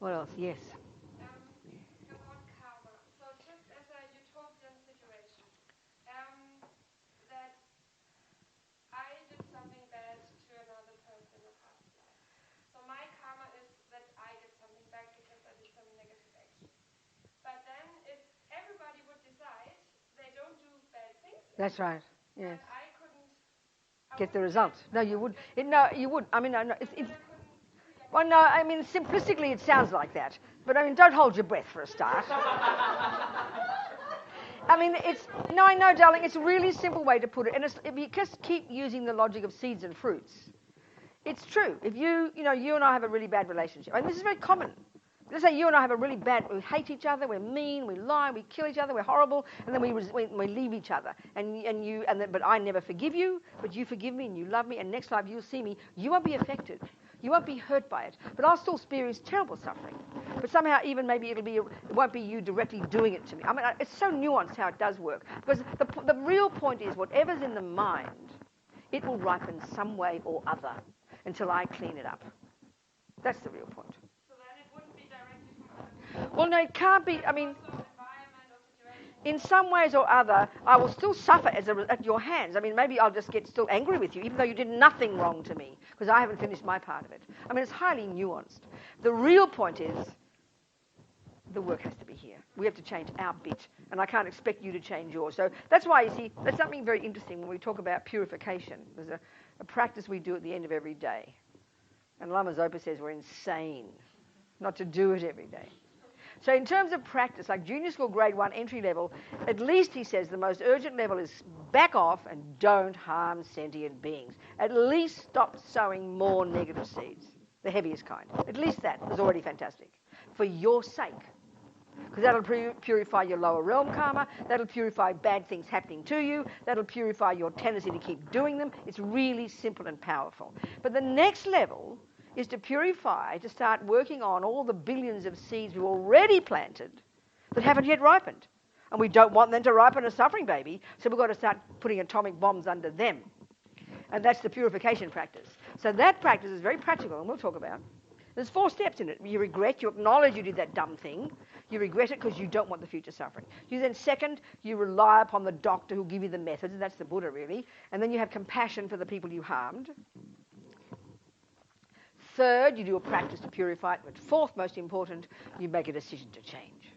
What else? Yes. About karma. So just as a utopian situation, that I did something bad to another person in a past life. So my karma is that I get something back because I did some negative action. But then if everybody would decide they don't do bad things, That's right. Yes. I couldn't Get the result. No, you would. No, you would. I mean, no, it's well, no, I mean, simplistically, it sounds like that. But, I mean, don't hold your breath for a start. I mean, no, I know, darling, it's a really simple way to put it. And if you just keep using the logic of seeds and fruits, it's true. If you and I have a really bad relationship, and this is very common. Let's say you and I have a really bad, we hate each other, we're mean, we lie, we kill each other, we're horrible, and then we leave each other. But I never forgive you, but you forgive me and you love me, and next life you'll see me. You won't be affected. You won't be hurt by it, but I'll still experience terrible suffering. But somehow, even maybe it won't be you directly doing it to me. I mean, it's so nuanced how it does work, because the real point is whatever's in the mind, it will ripen some way or other until I clean it up. That's the real point. So then it wouldn't be directly from other people. Well, no, it can't be. I mean, in some ways or other, I will still suffer at your hands. I mean, maybe I'll just get still angry with you, even though you did nothing wrong to me, because I haven't finished my part of it. I mean, it's highly nuanced. The real point is, the work has to be here. We have to change our bit, and I can't expect you to change yours. So that's why, you see, that's something very interesting when we talk about purification. There's a practice we do at the end of every day. And Lama Zopa says we're insane not to do it every day. So in terms of practice, like junior school grade 1 entry level, at least he says the most urgent level is back off and don't harm sentient beings. At least stop sowing more negative seeds, the heaviest kind. At least that is already fantastic. For your sake. Because that'll purify your lower realm karma, that'll purify bad things happening to you, that'll purify your tendency to keep doing them. It's really simple and powerful. But the next level is to purify, to start working on all the billions of seeds we've already planted that haven't yet ripened. And we don't want them to ripen a suffering baby, so we've got to start putting atomic bombs under them. And that's the purification practice. So that practice is very practical, and we'll talk about. There's 4 steps in it. You regret, you acknowledge you did that dumb thing. You regret it because you don't want the future suffering. You then, second, you rely upon the doctor who'll give you the methods, and that's the Buddha really. And then you have compassion for the people you harmed. Third, you do a practice to purify it. But fourth, most important, you make a decision to change.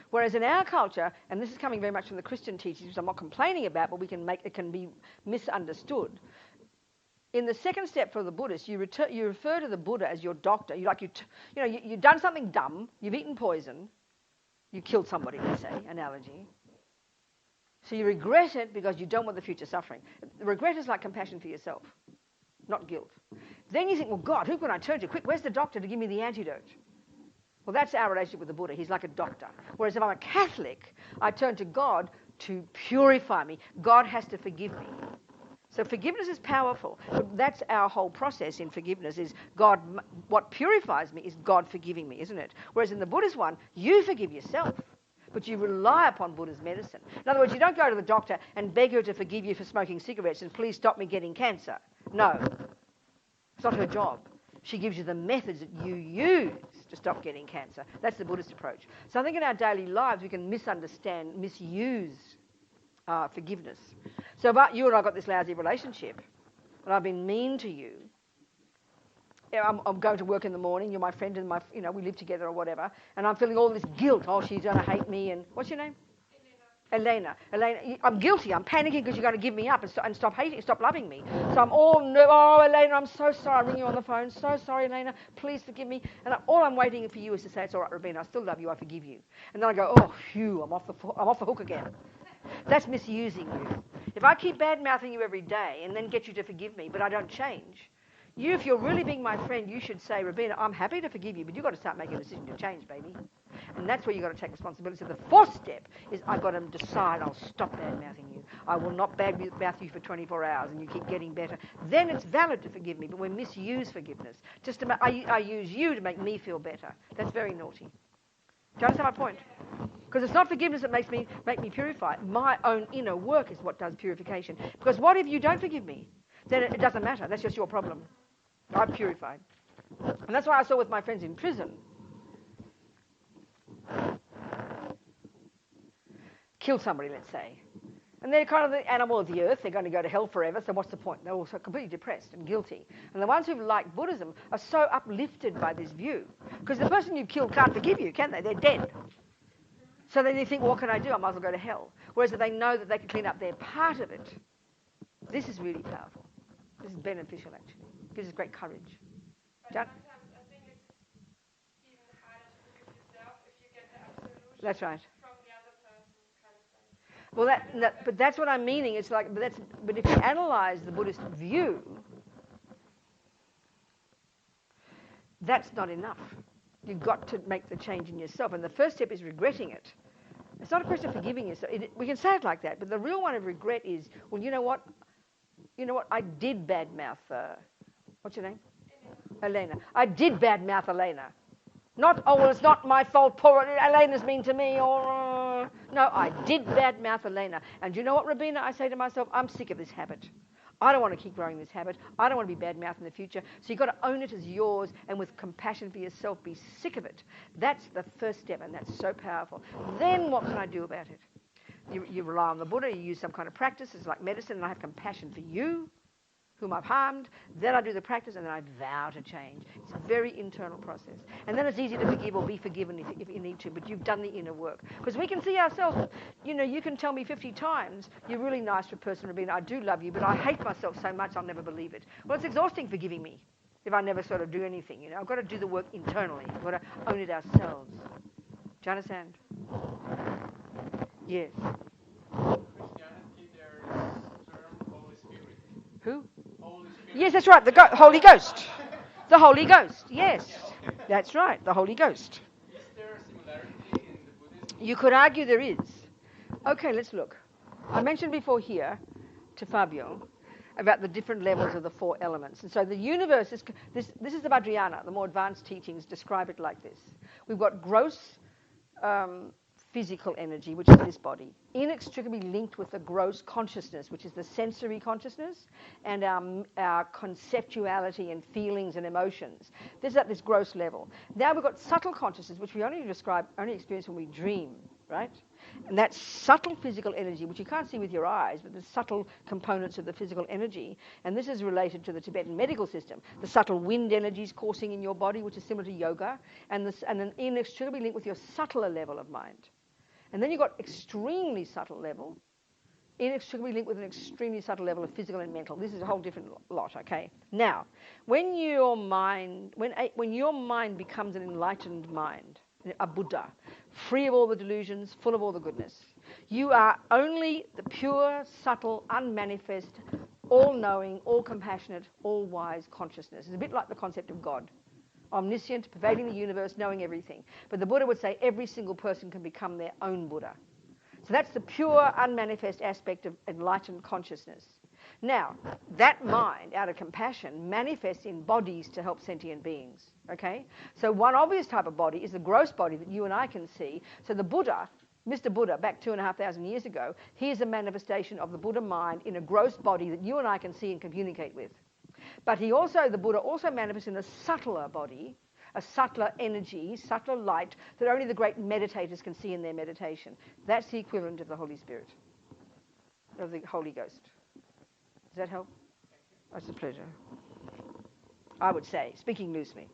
Whereas in our culture, and this is coming very much from the Christian teachings, which I'm not complaining about, but it can be misunderstood. In the second step for the Buddhist, you refer to the Buddha as your doctor. You've done something dumb. You've eaten poison. You killed somebody, let's say, analogy. So you regret it because you don't want the future suffering. Regret is like compassion for yourself, not guilt. Then you think, well, God, who can I turn to? Quick, where's the doctor to give me the antidote? Well, that's our relationship with the Buddha. He's like a doctor. Whereas if I'm a Catholic, I turn to God to purify me. God has to forgive me. So forgiveness is powerful. But that's our whole process in forgiveness is God, what purifies me is God forgiving me, isn't it? Whereas in the Buddhist one, you forgive yourself, but you rely upon Buddha's medicine. In other words, you don't go to the doctor and beg her to forgive you for smoking cigarettes and please stop me getting cancer. No. It's not her job. She gives you the methods that you use to stop getting cancer. That's the Buddhist approach. So I think in our daily lives we can misuse forgiveness. So you and I got this lousy relationship, and I've been mean to you. I'm going to work in the morning, you're my friend, and we live together or whatever, and I'm feeling all this guilt. Oh, she's going to hate me, and what's your name? Elena, I'm guilty. I'm panicking because you're going to give me up and stop hating, stop loving me. So I'm all oh, Elena, I'm so sorry. I ring you on the phone. So sorry, Elena. Please forgive me. And all I'm waiting for you is to say, it's all right, Robina. I still love you. I forgive you. And then I go, oh, phew, I'm off the hook again. That's misusing you. If I keep bad-mouthing you every day and then get you to forgive me, but I don't change, if you're really being my friend, you should say, Robina, I'm happy to forgive you, but you've got to start making a decision to change, baby. And that's where you've got to take responsibility. So the fourth step is I've got to decide I'll stop bad-mouthing you. I will not bad-mouth you for 24 hours and you keep getting better. Then it's valid to forgive me, but we misuse forgiveness. I use you to make me feel better. That's very naughty. Do you understand my point? Because it's not forgiveness that makes me purify. My own inner work is what does purification. Because what if you don't forgive me? Then it doesn't matter. That's just your problem. I've purified. And that's why I saw with my friends in prison. kill somebody, let's say. And they're kind of the animal of the earth. They're going to go to hell forever, so what's the point? They're also completely depressed and guilty. And the ones who like Buddhism are so uplifted by this view. Because the person you've killed can't forgive you, can they? They're dead. So then you think, what can I do? I might as well go to hell. Whereas if they know that they can clean up their part of it, this is really powerful. This is beneficial, actually. It gives us great courage. But sometimes I think it's even harder to forgive yourself if you get the absolution That's right. from the other person, kind of thing. Well, but that's what I'm meaning. It's like, but if you analyze the Buddhist view, that's not enough. You've got to make the change in yourself, and the first step is regretting it. It's not a question of forgiving yourself. We can say it like that, but the real one of regret is, well, you know what? I did badmouth. What's your name? Elena. I did badmouth Elena. Not, oh, well, it's not my fault, poor Elena's mean to me, or... no, I did badmouth Elena. And you know what, Robina? I say to myself, I'm sick of this habit. I don't want to keep growing this habit. I don't want to be badmouthed in the future. So you've got to own it as yours, and with compassion for yourself, be sick of it. That's the first step, and that's so powerful. Then what can I do about it? You rely on the Buddha, you use some kind of practice. It's like medicine, and I have compassion for you, whom I've harmed. Then I do the practice, and then I vow to change. It's a very internal process. And then it's easy to forgive or be forgiven if you need to, but you've done the inner work. Because we can see ourselves, you can tell me 50 times, you're really nice to a person, Robina, I do love you, but I hate myself so much I'll never believe it. Well, it's exhausting forgiving me if I never sort of do anything, I've got to do the work internally. We've got to own it ourselves. Do you understand? Yes. Christianity, there's the term Holy Spirit. Who? Holy Spirit. Yes, that's right, the Holy Ghost. The Holy Ghost, yes. That's right, the Holy Ghost. Is there a similarity in the Buddhism? You could argue there is. Okay, let's look. I mentioned before here to Fabio about the different levels of the four elements. And so the universe is, this is the Vajrayana, the more advanced teachings describe it like this. We've got gross physical energy, which is this body, inextricably linked with the gross consciousness, which is the sensory consciousness, and our conceptuality and feelings and emotions. This is at this gross level. Now we've got subtle consciousness, which we only experience when we dream, right? And that subtle physical energy, which you can't see with your eyes, but the subtle components of the physical energy, and this is related to the Tibetan medical system. The subtle wind energies coursing in your body, which is similar to yoga, and then inextricably linked with your subtler level of mind. And then you've got extremely subtle level, inextricably linked with an extremely subtle level of physical and mental. This is a whole different lot, okay? Now, when your mind becomes an enlightened mind, a Buddha, free of all the delusions, full of all the goodness, you are only the pure, subtle, unmanifest, all-knowing, all-compassionate, all-wise consciousness. It's a bit like the concept of God. Omniscient, pervading the universe, knowing everything. But the Buddha would say every single person can become their own Buddha. So that's the pure, unmanifest aspect of enlightened consciousness. Now, that mind, out of compassion, manifests in bodies to help sentient beings, okay? So one obvious type of body is the gross body that you and I can see. So the Buddha, Mr. Buddha, back 2,500 years ago, he is a manifestation of the Buddha mind in a gross body that you and I can see and communicate with. But the Buddha also manifests in a subtler body, a subtler energy, subtler light that only the great meditators can see in their meditation. That's the equivalent of the Holy Spirit, of the Holy Ghost. Does that help? That's a pleasure. I would say, speaking loosely.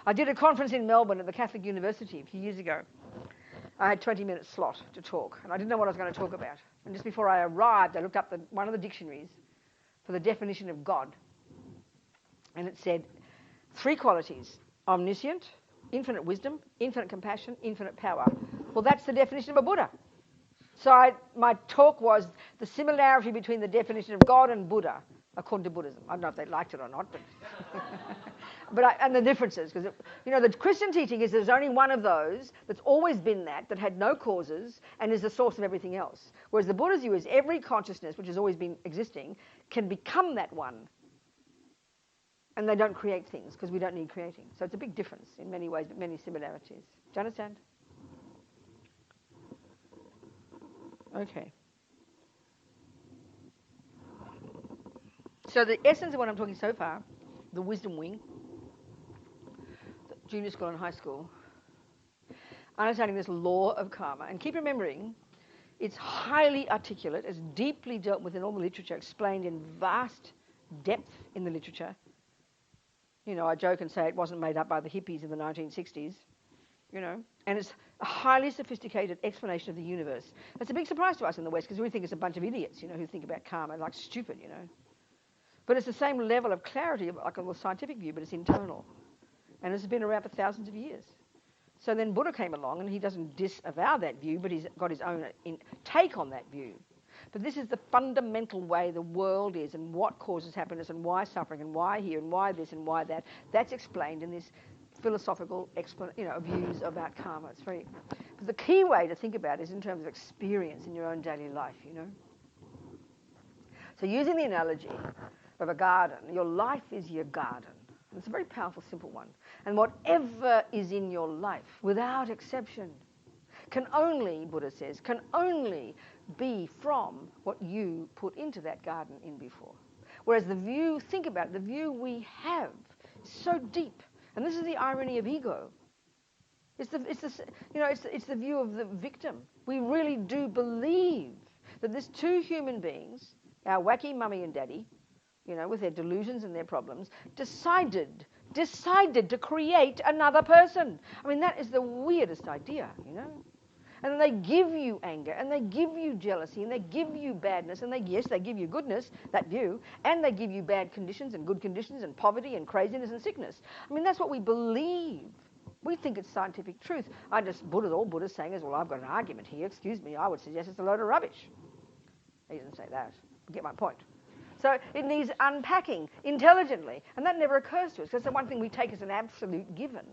I did a conference in Melbourne at the Catholic University a few years ago. I had a 20-minute slot to talk, and I didn't know what I was going to talk about. And just before I arrived, I looked up one of the dictionaries for the definition of God. And it said 3 qualities: omniscient, infinite wisdom, infinite compassion, infinite power. Well, that's the definition of a Buddha. So my talk was the similarity between the definition of God and Buddha, according to Buddhism. I don't know if they liked it or not, but and the differences. Because, the Christian teaching is there's only one of those that's always been that had no causes and is the source of everything else. Whereas the Buddha's view is every consciousness, which has always been existing, can become that one. And they don't create things because we don't need creating. So it's a big difference in many ways, but many similarities. Do you understand? Okay. So the essence of what I'm talking so far, the wisdom wing, the junior school and high school, understanding this law of karma. And keep remembering, It's highly articulate. It's deeply dealt with in all the literature, explained in vast depth in the literature. You know, I joke and say it wasn't made up by the hippies in the 1960s, you know. And it's a highly sophisticated explanation of the universe. That's a big surprise to us in the West because we think it's a bunch of idiots, you know, who think about karma like stupid, you know. But it's the same level of clarity, like on the scientific view, but it's internal. And it's been around for thousands of years. So then Buddha came along, and he doesn't disavow that view, but he's got his own take on that view. But this is the fundamental way the world is, and what causes happiness, and why suffering, and why here, and why this, and why that. That's explained in this philosophical views about karma. It's very. But the key way to think about it is in terms of experience in your own daily life. You know. So using the analogy of a garden, your life is your garden. It's a very powerful, simple one. And whatever is in your life, without exception, can only, Buddha says, can only be from what you put into that garden in before. Whereas the view, think about it, the view we have is so deep. And this is the irony of ego. It's the view of the victim. We really do believe that there's two human beings, our wacky mummy and daddy, you know, with their delusions and their problems, decided to create another person. I mean, that is the weirdest idea, you know. And then they give you anger, and they give you jealousy, and they give you badness, and they give you goodness, that view, and they give you bad conditions and good conditions and poverty and craziness and sickness. I mean, that's what we believe. We think it's scientific truth. All Buddha's saying is, well, I've got an argument here. Excuse me, I would suggest it's a load of rubbish. He doesn't say that. You get my point. So it needs unpacking intelligently, and that never occurs to us because it's the one thing we take as an absolute given.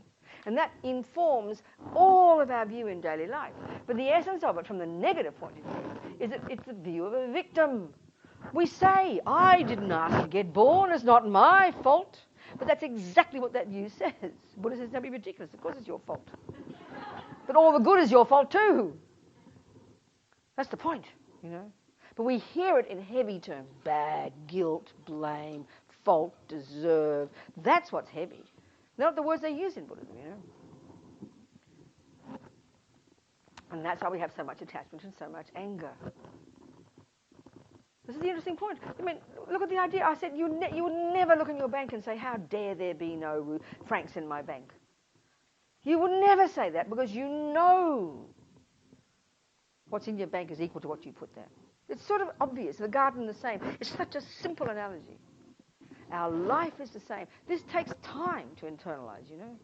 And that informs all of our view in daily life. But the essence of it, from the negative point of view, is that it's the view of a victim. We say, I didn't ask to get born, it's not my fault. But that's exactly what that view says. Buddha says, don't be ridiculous, of course it's your fault. But all the good is your fault too. That's the point, you know. But we hear it in heavy terms. Bad, guilt, blame, fault, deserve. That's what's heavy. They're not the words they use in Buddhism, you know. And that's why we have so much attachment and so much anger. This is the interesting point. I mean, look at the idea. I said you would never look in your bank and say, how dare there be no francs in my bank. You would never say that because you know what's in your bank is equal to what you put there. It's sort of obvious. The garden the same. It's such a simple analogy. Our life is the same. This takes time to internalize, you know.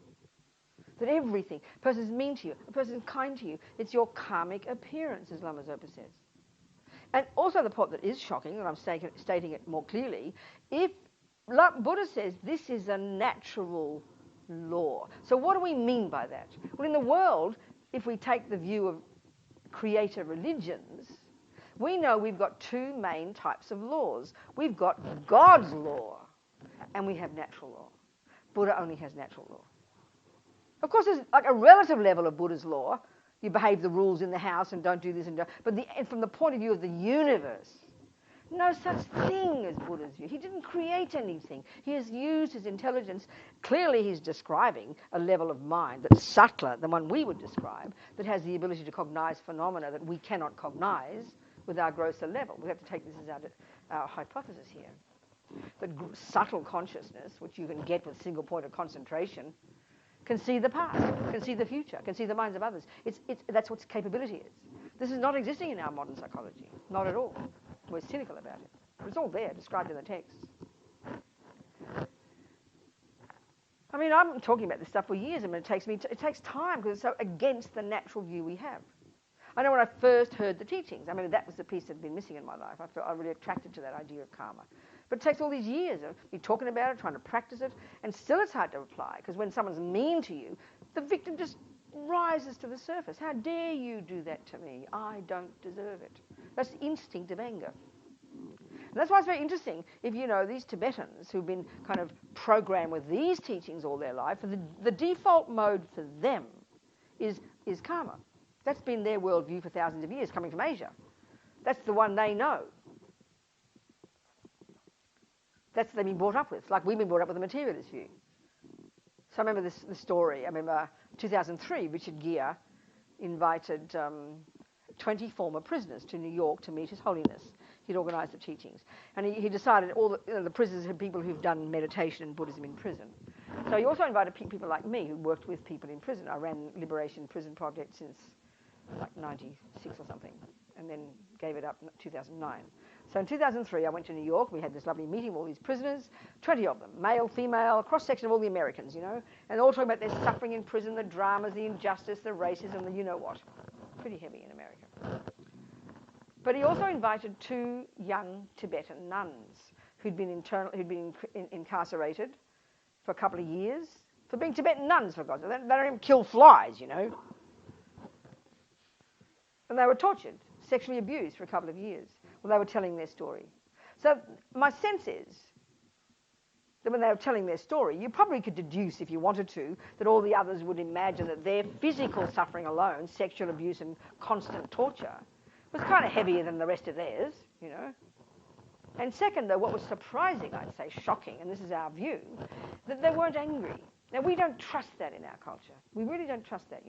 That everything, a person's mean to you, a person's kind to you, it's your karmic appearance, as Lama Zopa says. And also the point that is shocking, and I'm stating it more clearly, if Buddha says this is a natural law. So what do we mean by that? Well, in the world, if we take the view of creator religions, we know we've got two main types of laws. We've got God's law, and we have natural law. Buddha only has natural law. Of course, there's like a relative level of Buddha's law. You behave the rules in the house and don't do this and don't. But from the point of view of the universe, no such thing as Buddha's view. He didn't create anything. He has used his intelligence. Clearly, he's describing a level of mind that's subtler than one we would describe, that has the ability to cognize phenomena that we cannot cognize with our grosser level. We have to take this as our hypothesis here. That subtle consciousness, which you can get with a single point of concentration, can see the past, can see the future, can see the minds of others. That's what capability is. This is not existing in our modern psychology, not at all. We're cynical about it. But it's all there, described in the text. I mean, I'm talking about this stuff for years, and it takes time because it's so against the natural view we have. I know when I first heard the teachings, I mean, that was the piece that had been missing in my life. I felt really attracted to that idea of karma. But it takes all these years of me talking about it, trying to practice it, and still it's hard to apply, because when someone's mean to you, the victim just rises to the surface. How dare you do that to me? I don't deserve it. That's the instinct of anger. And that's why it's very interesting if you know these Tibetans who've been kind of programmed with these teachings all their life, the default mode for them is karma. That's been their worldview for thousands of years, coming from Asia. That's the one they know. That's what they've been brought up with, like we've been brought up with the materialist view. So I remember this story. I remember 2003, Richard Gere invited 20 former prisoners to New York to meet His Holiness. He'd organised the teachings. And he decided all the prisoners had people who've done meditation and Buddhism in prison. So he also invited people like me who worked with people in prison. I ran Liberation Prison Project since like 96 or something, and then gave it up in 2009. So in 2003, I went to New York. We had this lovely meeting with all these prisoners, 20 of them, male, female, a cross-section of all the Americans, and all talking about their suffering in prison, the dramas, the injustice, the racism, the you-know-what. Pretty heavy in America. But he also invited 2 young Tibetan nuns who'd been incarcerated for a couple of years for being Tibetan nuns, for God's sake. They don't even kill flies, And they were tortured, sexually abused for a couple of years. Well, they were telling their story. So my sense is that when they were telling their story, you probably could deduce, if you wanted to, that all the others would imagine that their physical suffering alone, sexual abuse and constant torture, was kind of heavier than the rest of theirs, And second, though, what was surprising, I'd say shocking, and this is our view, that they weren't angry. Now, we don't trust that in our culture. We really don't trust that,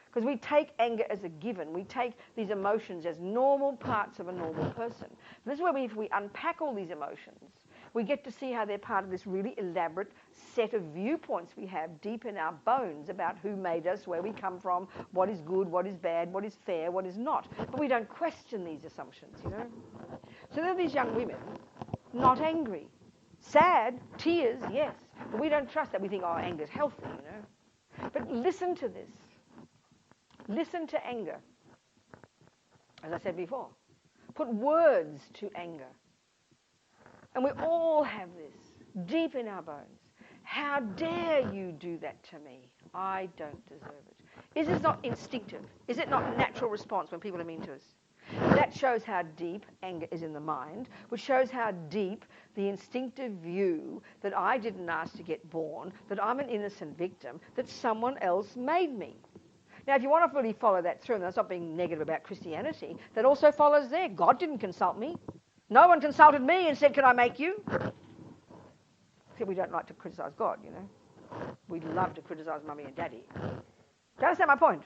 Because we take anger as a given. We take these emotions as normal parts of a normal person. And this is where if we unpack all these emotions, we get to see how they're part of this really elaborate set of viewpoints we have deep in our bones about who made us, where we come from, what is good, what is bad, what is fair, what is not. But we don't question these assumptions, So there are these young women, not angry. Sad, tears, yes. But we don't trust that. We think, oh, anger's healthy, But listen to this. Listen to anger. As I said before, put words to anger. And we all have this deep in our bones. How dare you do that to me? I don't deserve it. Is this not instinctive? Is it not a natural response when people are mean to us? That shows how deep anger is in the mind, which shows how deep the instinctive view that I didn't ask to get born, that I'm an innocent victim, that someone else made me. Now, if you want to really follow that through, and that's not being negative about Christianity, that also follows there. God didn't consult me. No one consulted me and said, can I make you? Except we don't like to criticise God, We love to criticise Mummy and Daddy. Do you understand my point?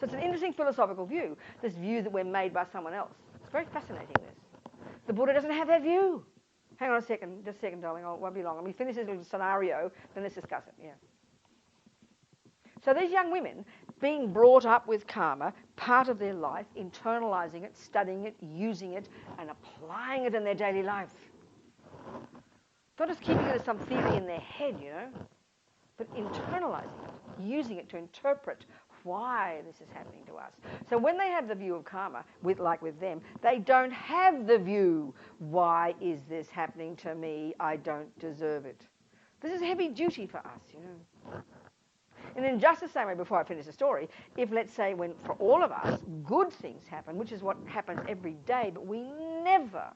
So it's an interesting philosophical view, this view that we're made by someone else. It's very fascinating, this. The Buddha doesn't have that view. Hang on a second, just a second, darling, it won't be long. Let me finish this little scenario, then let's discuss it, yeah. So these young women, being brought up with karma, part of their life, internalising it, studying it, using it, and applying it in their daily life. Not just keeping it as some theory in their head, but internalising it, using it to interpret why this is happening to us. So when they have the view of karma, like with them, they don't have the view, why is this happening to me? I don't deserve it. This is heavy duty for us, And in just the same way, before I finish the story, if, let's say, when for all of us, good things happen, which is what happens every day, but we never,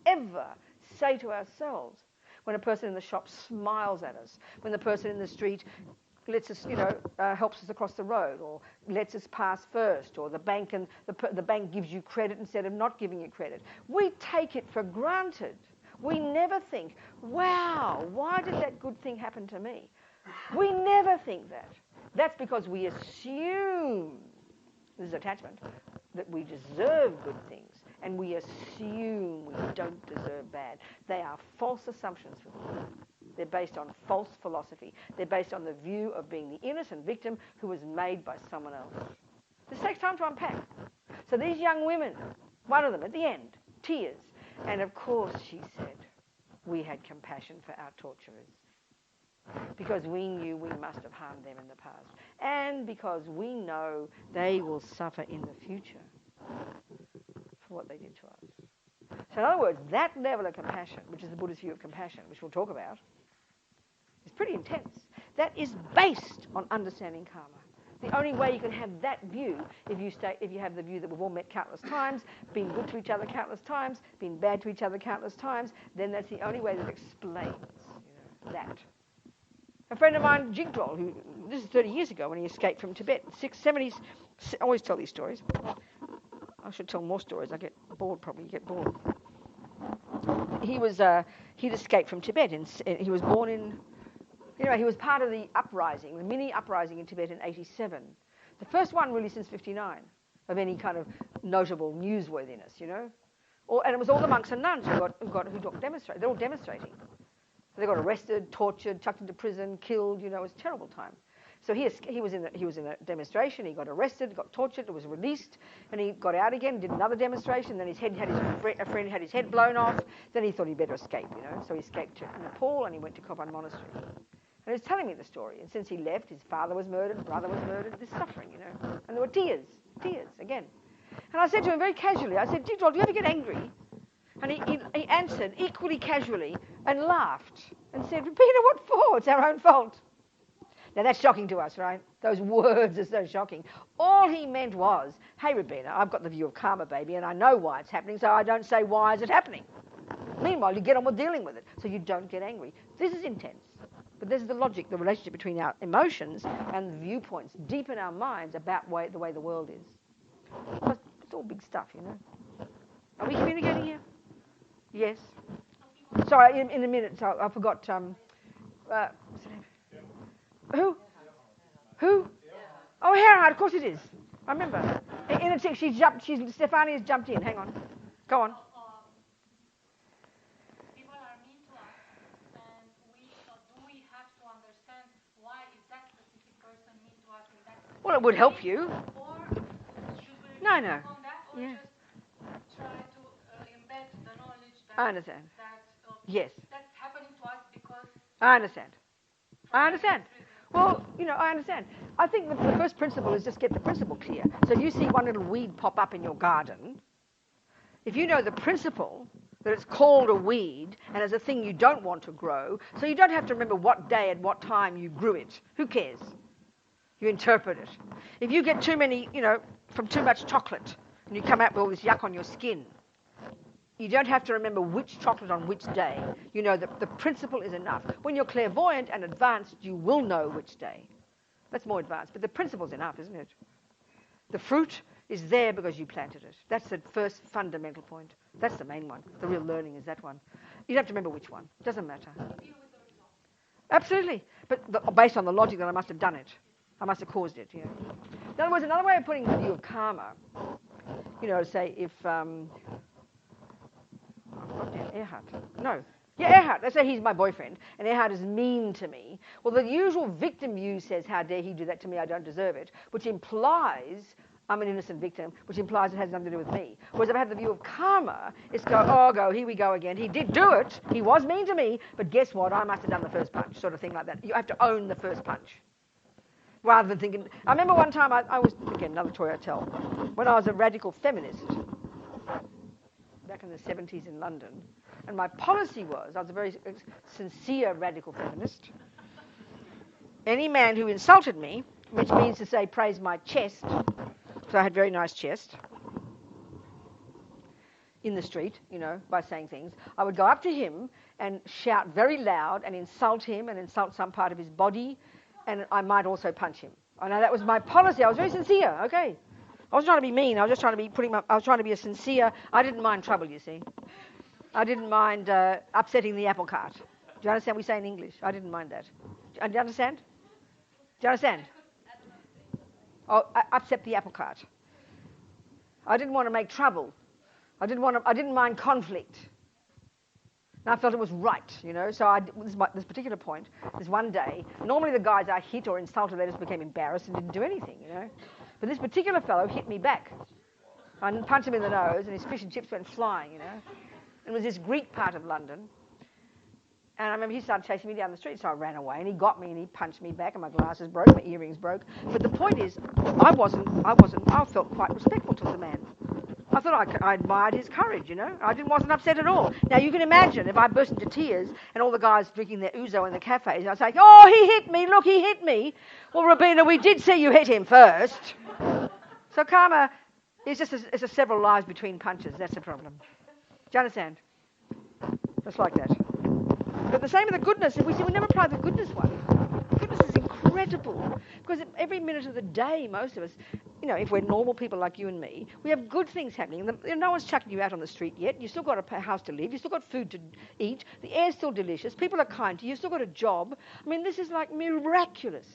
ever say to ourselves, when a person in the shop smiles at us, when the person in the street lets us, helps us across the road, or lets us pass first, or the bank gives you credit instead of not giving you credit. We take it for granted. We never think, wow, why did that good thing happen to me? We never think that. That's because we assume, this is attachment, that we deserve good things, and we assume we don't deserve bad. They are false assumptions for them. They're based on false philosophy. They're based on the view of being the innocent victim who was made by someone else. This takes time to unpack. So these young women, one of them at the end, tears, and of course she said, we had compassion for our torturers, because we knew we must have harmed them in the past, and because we know they will suffer in the future for what they did to us. So in other words, that level of compassion, which is the Buddhist view of compassion, which we'll talk about, is pretty intense. That is based on understanding karma. The only way you can have that view, if you have the view that we've all met countless times, been good to each other countless times, been bad to each other countless times, then that's the only way that explains that. A friend of mine, Jigdral, this is 30 years ago when he escaped from Tibet, 70s, I always tell these stories. I should tell more stories. I get bored, probably get bored. He'd escaped from Tibet, and he was born in, he was part of the uprising, the mini uprising in Tibet in 87. The first one really since 59. of any kind of notable newsworthiness, you know. And it was all the monks and nuns who demonstrated. They're all demonstrating. They got arrested, tortured, chucked into prison, killed. You know, it was a terrible time. So he was in a demonstration. He got arrested, got tortured, was released, and he got out again, did another demonstration. Then a friend had his head blown off. Then he thought he'd better escape, you know. So he escaped to Nepal and he went to Kopan Monastery. And he was telling me the story. And since he left, his father was murdered, brother was murdered. This suffering, you know. And there were tears again. And I said to him very casually, I said, "Dear Joel, do you ever get angry?" And he answered equally casually and laughed and said, "Rabina, what for? It's our own fault." Now that's shocking to us, right? Those words are so shocking. All he meant was, "Hey, Rabina, I've got the view of karma, baby, and I know why it's happening, so I don't say why is it happening." Meanwhile, you get on with dealing with it, so you don't get angry. This is intense. But this is the logic, the relationship between our emotions and the viewpoints deep in our minds about the way the world is. But it's all big stuff, you know. Are we communicating here? Yes. Sorry, in a minute. So I forgot. What's her name? Who? Who? Oh, Gerhard. Of course it is. I remember. In a tick, Stefani has jumped in. Hang on. Go on. People are mean to us, and do we have to understand why is that specific person mean to us in that specific Well, it would help you. Or should we No. on that, or just try to embed the knowledge that I understand. Yes. That's happening to us because I understand. Well, you know, I understand. I think the first principle is just get the principle clear. So if you see one little weed pop up in your garden, if you know the principle that it's called a weed and is a thing you don't want to grow, so you don't have to remember what day and what time you grew it. Who cares? You interpret it. If you get too many, you know, from too much chocolate and you come out with all this yuck on your skin, you don't have to remember which chocolate on which day. You know that the principle is enough. When you're clairvoyant and advanced, you will know which day. That's more advanced, but the principle's enough, isn't it? The fruit is there because you planted it. That's the first fundamental point. That's the main one. The real learning is that one. You don't have to remember which one. Doesn't matter. Absolutely. But based on the logic that I must have done it. I must have caused it, yeah. In other words, another way of putting the view of karma, you know, say if... Erhard. No. Yeah, Erhard. Let's say he's my boyfriend, and Erhard is mean to me. Well, the usual victim view says, "How dare he do that to me? I don't deserve it," which implies I'm an innocent victim, which implies it has nothing to do with me. Whereas if I have the view of karma, it's here we go again. He did do it. He was mean to me, but guess what? I must have done the first punch, sort of thing like that. You have to own the first punch. Rather than thinking... I remember one time I was... Again, another story I tell. When I was a radical feminist... back in the 70s in London. And my policy was, I was a very sincere radical feminist. Any man who insulted me, which means to say praise my chest, so I had very nice chest, in the street, you know, by saying things, I would go up to him and shout very loud and insult him and insult some part of his body, and I might also punch him. I know that was my policy. I was very sincere, okay. I wasn't trying to be mean. I was just trying to be I was trying to be a sincere... I didn't mind trouble, you see. I didn't mind upsetting the apple cart. Do you understand what we say in English? I didn't mind that. Do you understand? Do you understand? Oh, upset the apple cart. I didn't want to make trouble. I didn't mind conflict. And I felt it was right, you know. So this particular point, this one day, normally the guys I hit or insulted, they just became embarrassed and didn't do anything, you know. But this particular fellow hit me back. I punched him in the nose, and his fish and chips went flying, you know. It was this Greek part of London. And I remember he started chasing me down the street, so I ran away, and he got me, and he punched me back, and my glasses broke, my earrings broke. But the point is, I felt quite respectful to the man. I thought I admired his courage, you know. I wasn't upset at all. Now, you can imagine if I burst into tears and all the guys drinking their ouzo in the cafes, and I'd say, "Oh, he hit me, look, he hit me." Well, Robina, we did see you hit him first. So karma is just it's several lives between punches. That's the problem. Do you understand? Just like that. But the same with the goodness. We never apply the goodness one. Goodness is incredible. Because every minute of the day, most of us, you know, if we're normal people like you and me, we have good things happening. No one's chucking you out on the street yet. You've still got a house to live. You've still got food to eat. The air's still delicious. People are kind to you. You've still got a job. I mean, this is like miraculous.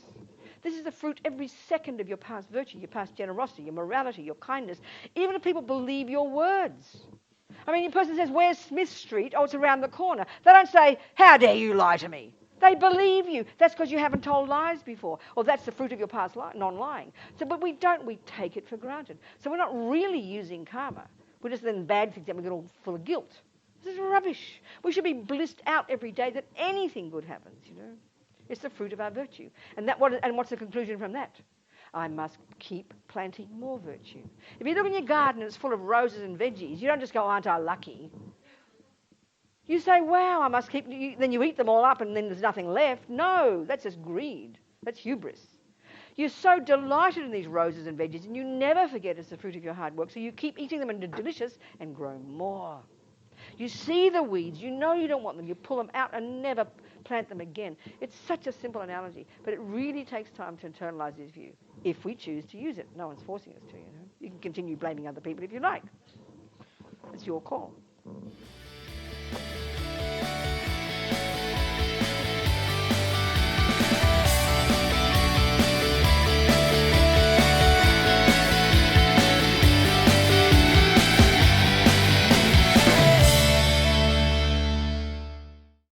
This is the fruit every second of your past virtue, your past generosity, your morality, your kindness. Even if people believe your words. I mean, a person says, where's Smith Street? Oh, it's around the corner. They don't say, how dare you lie to me? They believe you. That's because you haven't told lies before. Or that's the fruit of your past non-lying. So, but we take it for granted. So we're not really using karma. We're just then bad things and we get all full of guilt. This is rubbish. We should be blissed out every day that anything good happens, you know. It's the fruit of our virtue. And what's the conclusion from that? I must keep planting more virtue. If you look in your garden and it's full of roses and veggies, you don't just go, aren't I lucky? You say, wow, I must keep... then you eat them all up and then there's nothing left. No, that's just greed. That's hubris. You're so delighted in these roses and veggies and you never forget it's the fruit of your hard work, so you keep eating them and they're delicious and grow more. You see the weeds, you know you don't want them, you pull them out and never plant them again. It's such a simple analogy, but it really takes time to internalize this view, if we choose to use it. No one's forcing us to, you know. You can continue blaming other people if you like. It's your call.